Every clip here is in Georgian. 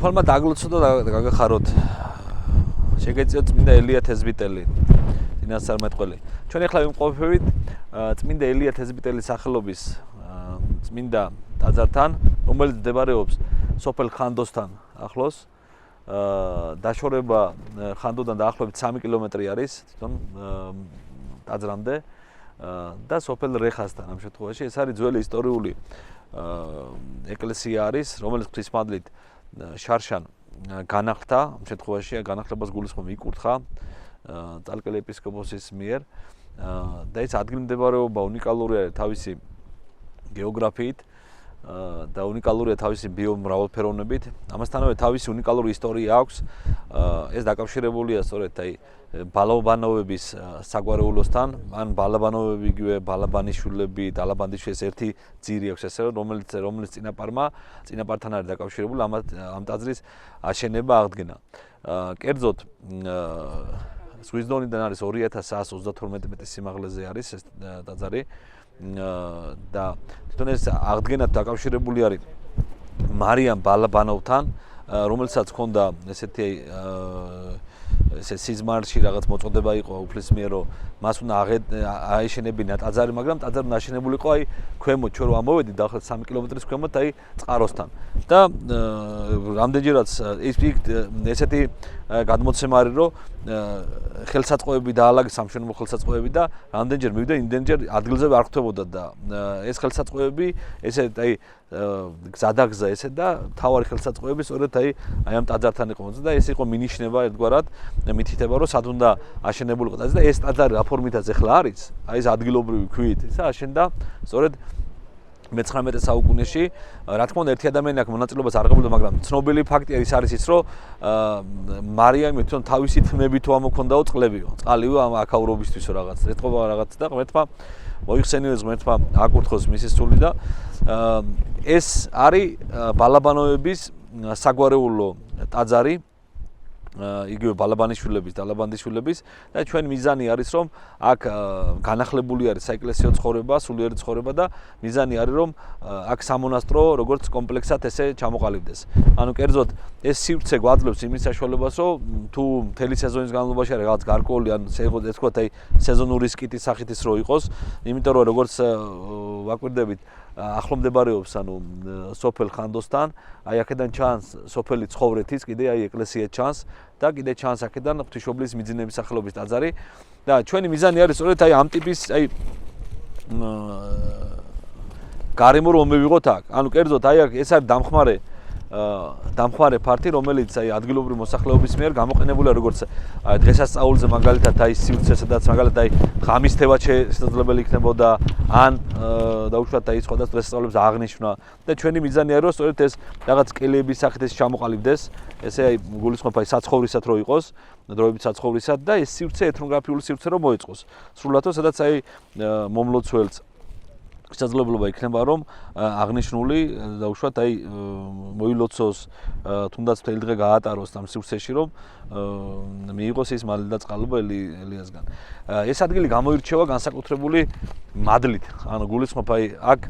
სოფალმა დაგლოცო და გაგახაროთ. შეგეწიოთ წმინდა ელია თეზბიტელი, წინასწარმეტყველი. ჩვენ ახლა ვიმყოფებით წმინდა ელია თეზბიტელის სახელობის წმინდა ტაძართან, რომელიც მდებარეობს სოფელ ხანდოსთან ახლოს. დაშორება ხანდოდან დაახლოებით 3 კილომეტრი არის თვითონ ტაძრამდე და სოფელ რეხასთან ამ შემთხვევაში ეს არის ძველი ისტორიული ეკლესია არის, რომელიც ღვთისმადლით შარშან განახლდა, ამ შემთხვევაში განახლებას გულისხმობ იკურთხა წალკელი ეპისკოპოსის მიერ და ეს ადგილმდებარეობა უნიკალური არის თავისი გეოგრაფიით და უნიკალურია თავისი ბიომრავალფეროვნებით. ამასთანავე თავისი უნიკალური ისტორია აქვს. ეს დაკავშირებულია სწორედ ბალაბანოვების საგვარეულოსთან, ან ბალაბანოვები იგივე ბალაბანიშვილები, დალაბანდიშვილის ერთი ძირი აქვს ესე, რომელიც წინაპართან არის დაკავშირებული ამ ტაძრის აშენება აღდგენა. კერძოდ ზღვის დონიდან არის 2132 მეტრის სიმაღლეზე არის ეს ტაძარი. და თვითონ ეს აღდგენა დაკავშირებული არის მარიამ ბალაბანოვთან, რომელსაც ჰქონდა ესეთი სიზმარში რაღაც მოწოდება იყო უფლისმიერ, რომ მას უნდა აეშენებინა ტაძარი, მაგრამ ტაძარი უნდა აშენებულიყო ქვემოთ, ჩვენ რომ ამოვედით დაახლოებით 3 კილომეტრის ქვემოთ, წყაროსთან. და რამდენჯერაც ესეთი გადმოცემა არის, რომ ხელსაწყოები დაალაგეს სამშენებლო ხელსაწყოები და რამდენჯერ მივიდა, იმდენჯერ ადგილზე არ ხვდებოდა და ეს ხელსაწყოები ესე გზადაგზა ესე და თავარი ხელსაწყოები სწორედ ამ ტაძართან იყო და ეს იყო მინიშნება ერთგვარად მითითება, რომ სად უნდა აშენებულიყო ტაძარი და ეს ტაძარი რა ფორმითაც ახლა არის, ეს ადგილობრივი ქვით ისა აშენდა სწორედ მე-19 საუკუნეში. რა თქმა უნდა, ერთი ადამიანი აქ მონაწილეობას არ აღებდა, მაგრამ ცნობილი ფაქტი არის ის, რომ მარიამი თვითონ თავისი თმებით ამოქონდაო წყლებიო, წყალიო ამ აქაურობისთვისო რაღაც. ეთყობა რაღაც და ღმერთმა მოიხსენიოს, ღმერთმა აკურთხოს მისი სული და ეს არის ბალაბანოვების საგვარეულო ტაძარი. იგივე ბალაბანიშვილების, დალაბანდიშვილების და ჩვენ მიზანი არის, რომ აქ განახლებული არის საეკლესიო ცხოვრება, სულიერი ცხოვრება და მიზანი არის, რომ აქ სამონასტრო როგორც კომპლექსად ესე ჩამოყალიბდეს. ანუ კერძოდ ეს სივრცე გვაძლევს იმის საშუალებას, რომ თუ მთელი სეზონის განმავლობაში არის რაღაც გარკვეული, ან ეს თქვა სეზონური სკიტის სახითის რო იყოს, იმიტომ რომ როგორც ვაკვირდებით ახლომდებარეობს ანუ სოფელ ხანდოსთან, აქედან ჩანს სოფელი ცხოვრეთის, კიდე ეკლესია ჩანს და კიდე ჩანს აქედან ღვთისმშობლის მიძინების სახელობის ტაძარი და ჩვენი მიზანი არის სწორედ ამ ტიპის გარემო რომ მივიღოთ აქ. ანუ კერძოდ აქ ეს არის დამხმარე ფართი, რომელიც ადგილობრივი მოსახლეობის მიერ გამოყენებულია როგორც დღესასწაულზე მაგალითად სივრცე, სადაც მაგალითად ღამის თევა შესაძლებელი იქნებოდა, ან დაუშვათ სხვადასხვა დღესასწაულებს აღნიშნა და ჩვენი მიზანი არის რომ სწორედ ეს რაღაც კელების სახით ეს ჩამოყალიბდეს, ესე გულისხმობ საცხოვრისად რო იყოს, დროებით საცხოვრისად და ეს სივრცე ეთნოგრაფიული სივრცე რო მოეწყოს. სრულად სადაც მომლოცველს შესაძლებლობა იქნება რომ აღნიშნული დაუშვათ მოილოცოს, თუნდაც მთელი დღე გაატაროს ამ სივრცეში, რომ მიიღოს ის მადლი და წყალობა ელიასგან. ეს ადგილი გამოირჩევა განსაკუთრებული მადლით. ანუ გულისხმობ აქ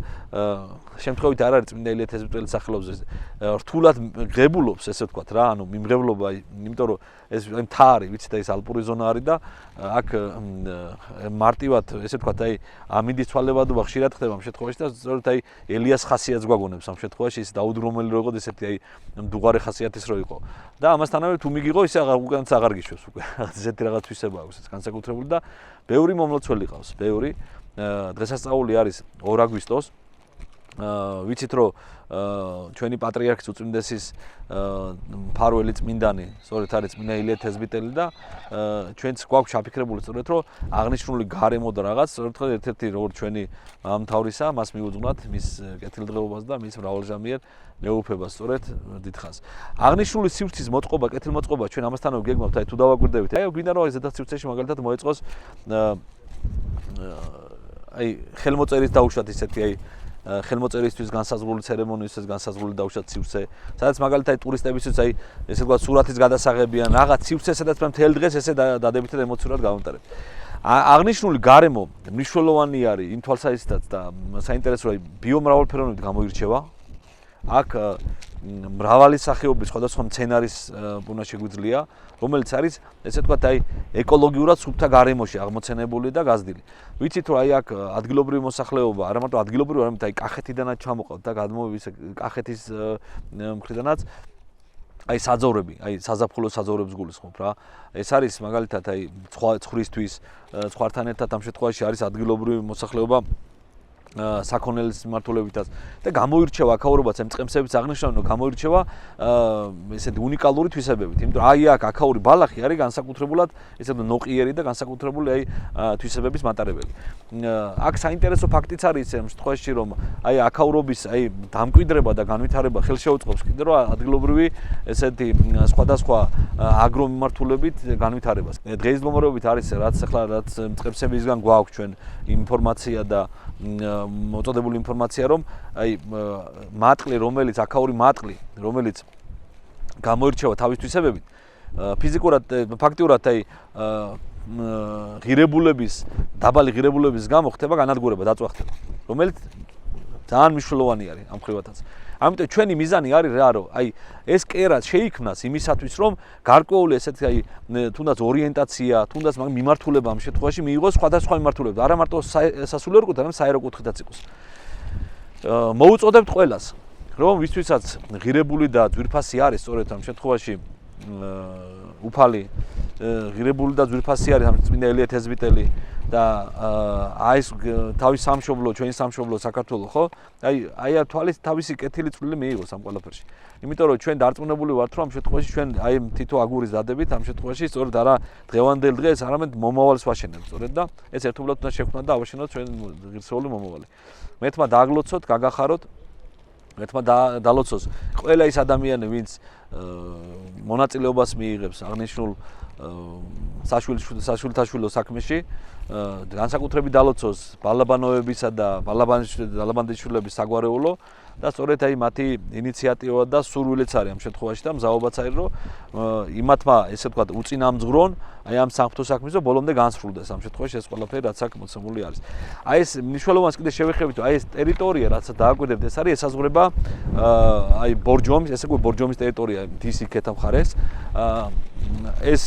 შემთხვევით არ არის წმინდა ელია თეზბიტელის სახელობზე რთულად ღებულობს, ესე ვთქვათ რა, ანუ მიმღებლობა, იმიტომ რომ ეს მთა არის, ვიცით ეს ალპური ზონა არის და აქ მარტივად ესე ვთქვათ ამინდის ცვალებადობა ხშირად ხდება ამ შემთხვევაში და სწორედ ელიას ხასიათს გვაგონებს ამ შემთხვევაში, ის დაუდრომელი რო იყო, ესეთი მდუღარე ხასიათის რო იყო. და ამასთანავე თუ მიგიღო, ისე უკანაც აღარ გიშვებს უკვე. ესეთი რაღაც თვისება აქვს ეს განსაკუთრებული და ბევრი მომლოცველი ყავს, ბევრი. დღესასწაული არის 2 აგვისტოს. ვიცით რომ ჩვენი პატრიარქის უწმინდესის მფარველი წმინდანი სწორედ არის წმინდა ელია თეზბიტელი და ჩვენც გვაქვს ჩაფიქრებული სწორედ რომ აღნიშნული გარემო და რაღაც სწორედ ერთ-ერთი როგორც ჩვენი მთავრისა მას მიუძღვნათ მის კეთილდღეობას და მის მრავალჟამიერ მეუფებას სწორედ დიდხანს. აღნიშნული სივრცის მოწყობა, კეთილმოწყობა ჩვენ ამასთანავე გეგმავთ თუ დავაკვირდებით. გვინდა რომ ზედაც სივრცეში მაგალითად მოეწყოს ხელმოწერის დაუშვათ ისეთი ხელმოწერისთვის განსაზღვრული ცერემონიისთვის განსაზღვრული დაუშვათ სივრცე, სადაც მაგალითად ტურისტებისთვის ესე ვთქვათ სურათის გადასაღები ან რაღაც სივრცე, სადაც მთელ დღეს ესე დადებითად ემოციურად გავამტარებთ. აღნიშნული გარემო მნიშვნელოვანი არის იმ თვალსაზრისითაც და საინტერესოა ბიომრავალფეროვნებით გამოირჩევა. აქ მრავალი სახეობის სხვადასხვა მცენარის პუნა შეგვიძლია, რომელიც არის ესე ვთქვათ, აი ეკოლოგიურად სუფთა გარემოში აღმოცენებული და გაზრდილი. ვიცით რომ აი აქ ადგილობრივი მოსახლეობა, არა მარტო ადგილობრივი, არამედ აი კახეთიდანაც ჩამოყავთ და გადმოვიდეს კახეთის მხრიდანაც აი საძოვრები, აი საზაფხულო საძოვრებს გულისხმობ რა. ეს არის მაგალითად აი ცხრისთვის, ცხვართან ერთად ამ შემთხვევაში არის ადგილობრივი მოსახლეობა საქონელის მიმართულებითაც და გამოირჩევა აქაურობაც ამ წყემსების აღნიშნავენ რომ გამოირჩევა ესეთი უნიკალური თვისებებით, იმიტომ რომ აი აქ აქაური ბალახი არის განსაკუთრებულად ესეთი ნოყიერი და განსაკუთრებული აი თვისებების მატარებელი. აქ საინტერესო ფაქტიც არის ამ შემთხვევაში რომ აი აქაურობის აი დამკვიდრება და განვითარება ხელშეუწყობს კიდე რომ ადგილობრივი ესეთი სხვადასხვა აგრომიმართულებით განვითარებას. დღეის მდგომარეობით არის რაც ახლა რაც წყემსებისგან გვაქვს ჩვენ ინფორმაცია და მოწოდებული ინფორმაცია რომ აი მატყლი რომელიც აქაური მატყლი რომელიც გამოირჩევა თავის თვისებებით ფიზიკურად ფაქტიურად აი ღირებულების დაბალი ღირებულების გამო ხდება განადგურება დაწვა ხდება რომელიც ძალიან მნიშვნელოვანი არის ამ ხრივათაც ამიტომ ჩვენი მიზანი არის რა რომ აი ეს კერა შეიქმნას იმისათვის რომ გარკვეული ესეთი აი თუნდაც ორიენტაცია თუნდაც მიმართულება ამ შემთხვევაში მიიღოს სხვადასხვა მიმართულება არა მარტო სასულიერო კუთხით არამედ საერო კუთხითაც იყოს მოუწოდებთ ყველას რომ ვისთვისაც ღირებული და ძვირფასი არის სწორედ ამ შემთხვევაში უფალი ღირებული და ძვირფასი არის ამ წმინდა ელია თეზბიტელი და აი ეს თავის სამშობლო ჩვენი სამშობლო საქართველო ხო აი თვალის თავისი კეთილი წვლილი მიიღოს ამ ყველაფერში იმიტომ რომ ჩვენ დარწმუნებული ვართ რომ ამ შემთხვევაში ჩვენ აი თითო აგურის დადებით ამ შემთხვევაში სწორედ არა დღევანდელ დღეს არამედ მომავალს ვაშენებთ სწორედ და ეს ერთობლივად უნდა შევქმნათ და ავაშენოთ ჩვენ ღირსეული მომავალი მეთმა დააგლოცოთ გაგახაროთ მეთმა დალოცოს ყველა ის ადამიანი ვინც მონაწილეობას მიიღებს აღნიშნულ საშვილთაშვილო საქმეში განსაკუთრებით დალოცოს ბალაბანოებისა და ბალაბანდიშვილების საგვარეულო და სწორედ აი მათი ინიციატივა და სურვილიც არის ამ შემთხვევაში და მზაობაც არის რომ იმათმა ესე ვთქვათ უწინამძღვრონ აი ამ სამღვთო საქმეს და ბოლომდე განსრულდეს ამ შემთხვევაში ეს ყველაფერი რაც აქ მოცემული არის. აი ეს მნიშვნელოვანს კიდე შევეხებით რომ აი ეს ტერიტორია რაც დააკვირდებთ ეს არის ესაზღვრება აი ბორჯომის ესე ვთქვათ ბორჯომის ტერიტორია მთის იქეთ მხარეს ეს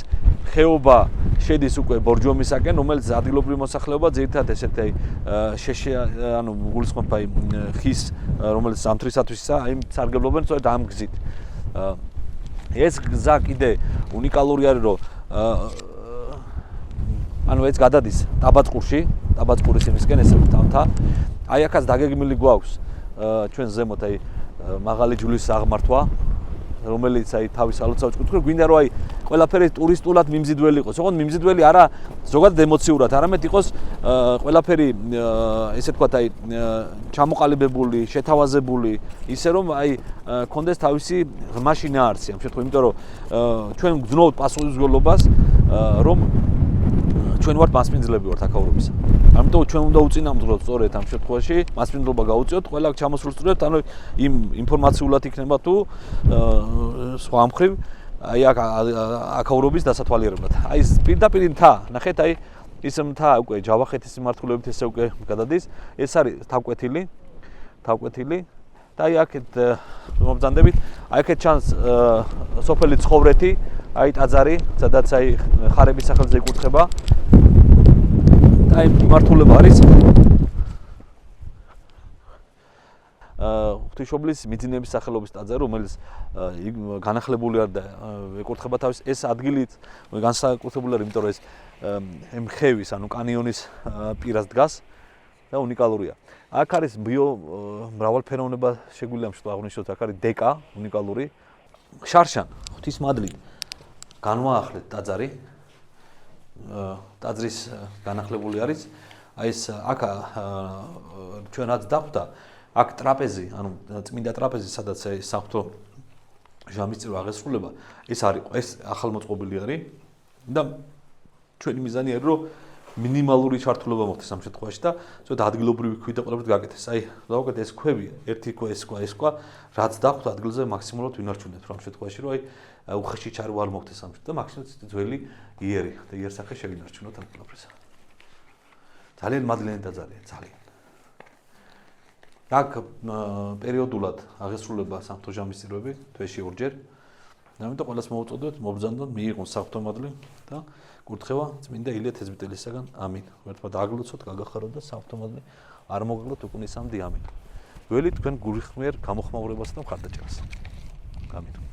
ხეობა შედის უკვე ბორჯომისაკენ რომელიც ადგილობრივი მოსახლეობა ძირითადად ესეთი ანუ გულისხმობ აი ხის რომელიც ზამთრისათვისაა აი სარგებლობენ სწორედ ამ გზით ეს გზა კიდე უნიკალური არის რომ ანუ ეს გადადის ტაბაწყურის იმისკენ ესე თამთა აი ახაც დაგეგმილი გვაქვს ჩვენ ზემოთ აი მაღალი ჯვლის აღმართვა რომელიც აი თავის ალოცავს კუთხე გვინდა რომ აი ყველაფერი ტურისტულად მიმზიდველი იყოს. ოღონდ მიმზიდველი არა ზოგადად ემოციურად, არამედ იყოს ყველაფერი ესე ვთქვათ აი ჩამოყალიბებული, შეთავაზებული, ისე რომ აი კონდეს თავისი ღრმა შინაარსი ამ შემთხვევაში, იმიტომ რომ ჩვენ გძნობთ პასუხისმგებლობას, რომ ჩვენ ვართ მასპინძლები ვართ აქაურობისა. ამიტომ ჩვენ უნდა უწინამძღვროთ სწორედ ამ შემთხვევაში, მასპინძლობა გაუწიოთ, ყველა ჩამოსულსწრებთ, ანუ იმ ინფორმაციულად იქნება თუ სხვა მხრივ აი აქაურობის დასათვალიერებლად. აი ეს პირდაპირ მთა, ნახეთ აი ის მთა უკვე ჯავახეთის მიმართულებით ესე უკვე გადადის. ეს არის თავკვეთილი და აი აქეთ მომბრძანდებით, აი აქეთ ჩანს სოფელი ცხოვრეთი, აი ტაძარი, სადაც აი ხარების სახელზე იკურთხება. და აი მიმართულება არის ღვთისმშობლის მიძინების სახელობის ტაძარი, რომელიც განახლებული არ და ეკურთხება თავის ეს ადგილით განსაკუთრებული არის, იმიტომ რომ ეს მხევის, ანუ კანიონის პირას დგას და უნიკალურია. აქ არის მრავალფეროვნება შეგვიძლია ამ შემთხვევაში აღნიშნოთ, აქ არის დეკა უნიკალური. შარშან ღვთისმადლით განვაახლეთ ტაძარი. ტაძრის განახლებული არის. აი ეს აქ ჩვენ რაც დახვდა აქ ტრაპეზი, ანუ წმინდა ტრაპეზი, სადაც სამღვთო ჟამის წირვა აღესრულება, ეს არის ეს ახალმოწყობილი არის და ჩვენი მიზანი არის რომ მინიმალური ჩართულობა მოხდეს ამ შემთხვევაში და ზოგადად ადგილობრივი ქვით და ყველაფერით გაკეთდეს. აი, დავუკეთ ეს ქვები, ერთი ქვა, ეს ქვა, რაც დახვდა ადგილზე მაქსიმალურად ვინარჩუნებთ ამ შემთხვევაში, რომ აი უხეში ჩარვა არ მოხდეს ამ შემთხვევაში და მაქსიმალურად ძველი იერი და იერსახე შევინარჩუნოთ ამ ყველაფერს. ძალიან მადლიანი და ძალიან აქ პერიოდულად აღესრულება სამთო ჟამის წირვები თვეში ორჯერ. ამიტომ ყველას მოუწოდოთ მობრძანდოთ მიიღონ საფრთხო მადლი და კურთხევა წმინდა ილია თესბიტელისაგან. ამინ. ერთად აგლოცოთ, გაგახაროთ და საფრთხო მადლი არ მოგგლოთ უკუნისამდე ამინ. ველი თქვენ გულხმიერ გამოხმაურებას და მხარდაჭერას. ამინ.